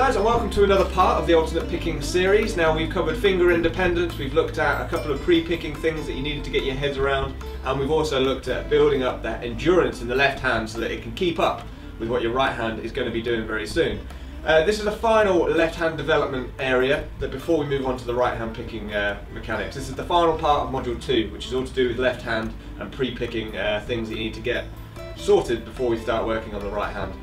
guys, and welcome to another part of the alternate picking series. Now we've covered finger independence, we've looked at a couple of pre-picking things that you needed to get your heads around, and we've also looked at building up that endurance in the left hand so that it can keep up with what your right hand is going to be doing very soon. This is the final left hand development area that before we move on to the right hand picking mechanics. This is the final part of module 2, which is all to do with left hand and pre-picking things that you need to get sorted before we start working on the right hand.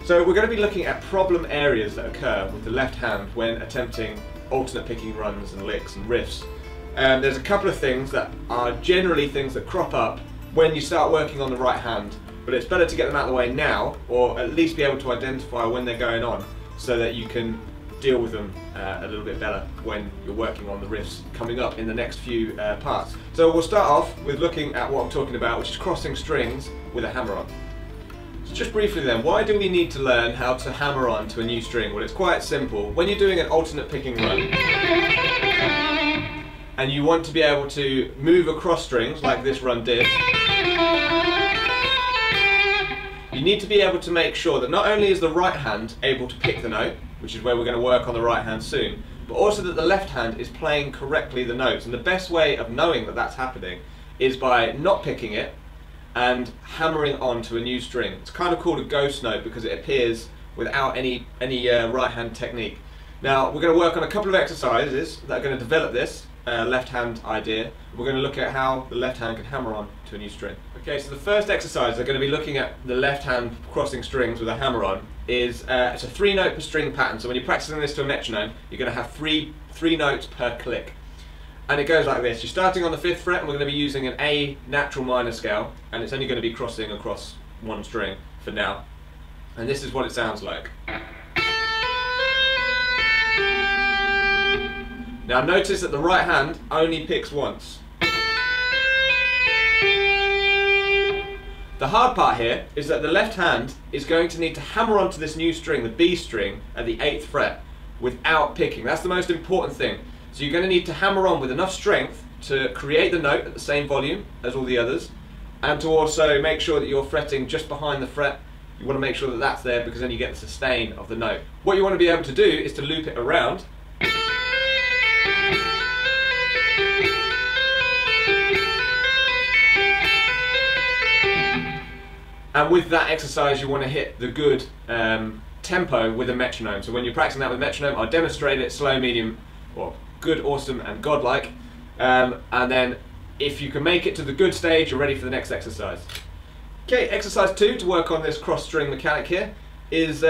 So we're going to be looking at problem areas that occur with the left hand when attempting alternate picking runs and licks and riffs. There's a couple of things that are generally things that crop up when you start working on the right hand, but it's better to get them out of the way now, or at least be able to identify when they're going on, so that you can deal with them a little bit better when you're working on the riffs coming up in the next few parts. So we'll start off with looking at what I'm talking about, which is crossing strings with a hammer on. So just briefly then, why do we need to learn how to hammer on to a new string? Well, it's quite simple. When you're doing an alternate picking run and you want to be able to move across strings like this run did, you need to be able to make sure that not only is the right hand able to pick the note, which is where we're going to work on the right hand soon, but also that the left hand is playing correctly the notes. And the best way of knowing that that's happening is by not picking it and hammering on to a new string. It's kind of called a ghost note because it appears without any right hand technique. Now we're going to work on a couple of exercises that are going to develop this left hand idea. We're going to look at how the left hand can hammer on to a new string. Okay, so the first exercise they're going to be looking at the left hand crossing strings with a hammer on is it's a 3-note per string pattern. So when you're practicing this to a metronome, you're going to have three notes per click. And it goes like this. You're starting on the 5th fret, and we're going to be using an A natural minor scale, and it's only going to be crossing across one string for now. And this is what it sounds like. Now notice that the right hand only picks once. The hard part here is that the left hand is going to need to hammer onto this new string, the B string, at the 8th fret without picking. That's the most important thing. So you're going to need to hammer on with enough strength to create the note at the same volume as all the others, and to also make sure that you're fretting just behind the fret. You want to make sure that that's there because then you get the sustain of the note. What you want to be able to do is to loop it around. And with that exercise you want to hit the good tempo with a metronome. So when you're practicing that with a metronome, I'll demonstrate it slow, medium, or good, awesome and godlike, and then if you can make it to the good stage, you're ready for the next exercise. Okay, exercise 2 to work on this cross string mechanic here is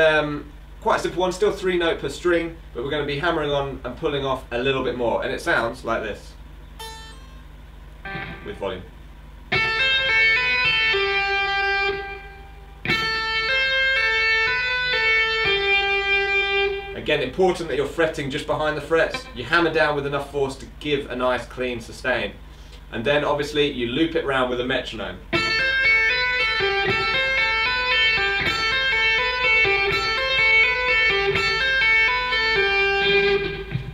quite a simple one, still 3-note per string, but we're going to be hammering on and pulling off a little bit more, and it sounds like this with volume. Again, important that you're fretting just behind the frets. You hammer down with enough force to give a nice clean sustain. And then obviously you loop it round with a metronome.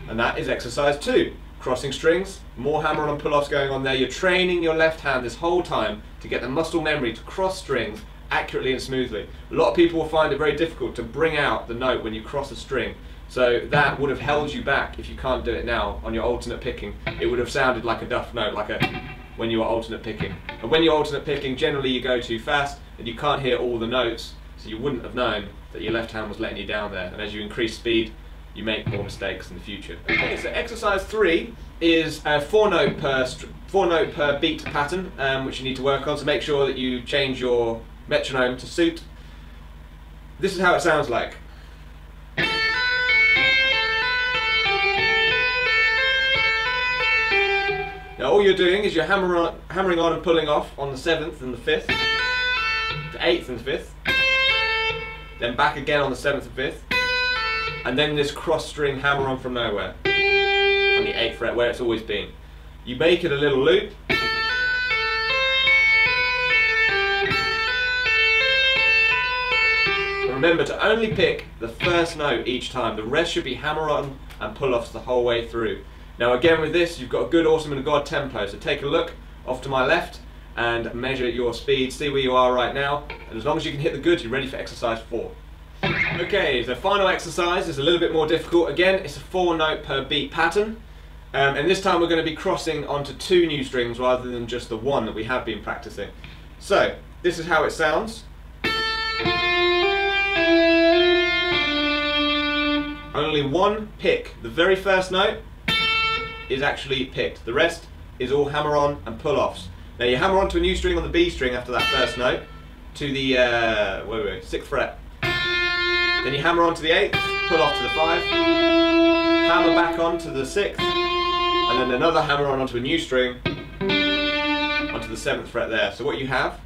And that is exercise 2. Crossing strings, more hammer on and pull-offs going on there. You're training your left hand this whole time to get the muscle memory to cross strings accurately and smoothly. A lot of people will find it very difficult to bring out the note when you cross a string. So that would have held you back if you can't do it now on your alternate picking. It would have sounded like a duff note, like when you are alternate picking. And when you're alternate picking, generally you go too fast and you can't hear all the notes, so you wouldn't have known that your left hand was letting you down there. And as you increase speed, you make more mistakes in the future. Okay, so exercise 3 is a 4-note per beat pattern, which you need to work on. So make sure that you change your metronome to suit. This is how it sounds like. Now all you're doing is you're hammering on and pulling off on the 7th and the 5th, the 8th and the 5th, then back again on the 7th and 5th, and then this cross string hammer on from nowhere on the 8th fret where it's always been. You make it a little loop. Remember to only pick the first note each time. The rest should be hammer on and pull-offs the whole way through. Now again with this, you've got a good, awesome and a god tempo. So take a look off to my left and measure your speed. See where you are right now. And as long as you can hit the goods, you're ready for exercise 4. Okay, the final exercise is a little bit more difficult. Again, it's a 4-note per beat pattern. And this time we're going to be crossing onto 2 new strings rather than just the one that we have been practicing. So, this is how it sounds. Only one pick. The very first note is actually picked. The rest is all hammer on and pull offs. Now you hammer onto a new string on the B string after that first note to the 6th fret. Then you hammer onto the 8th, pull off to the 5, hammer back onto the 6th, and then another hammer on onto a new string onto the 7th fret there. So what you have,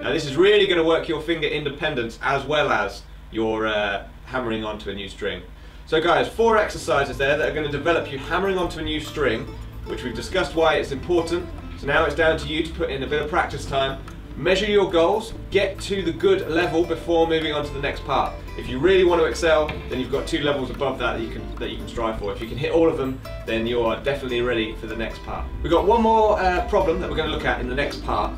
now this is really going to work your finger independence as well as your hammering onto a new string. So guys, 4 exercises there that are going to develop you hammering onto a new string, which we've discussed why it's important. So now it's down to you to put in a bit of practice time. Measure your goals, get to the good level before moving on to the next part. If you really want to excel, then you've got 2 levels above that you can strive for. If you can hit all of them, then you are definitely ready for the next part. We've got one more problem that we're going to look at in the next part.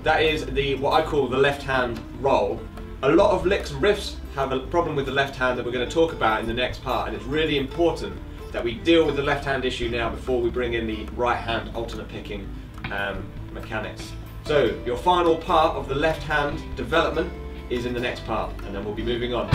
That is what I call the left hand roll. A lot of licks and riffs have a problem with the left hand that we're going to talk about in the next part, and it's really important that we deal with the left hand issue now before we bring in the right hand alternate picking mechanics. So your final part of the left hand development is in the next part, and then we'll be moving on.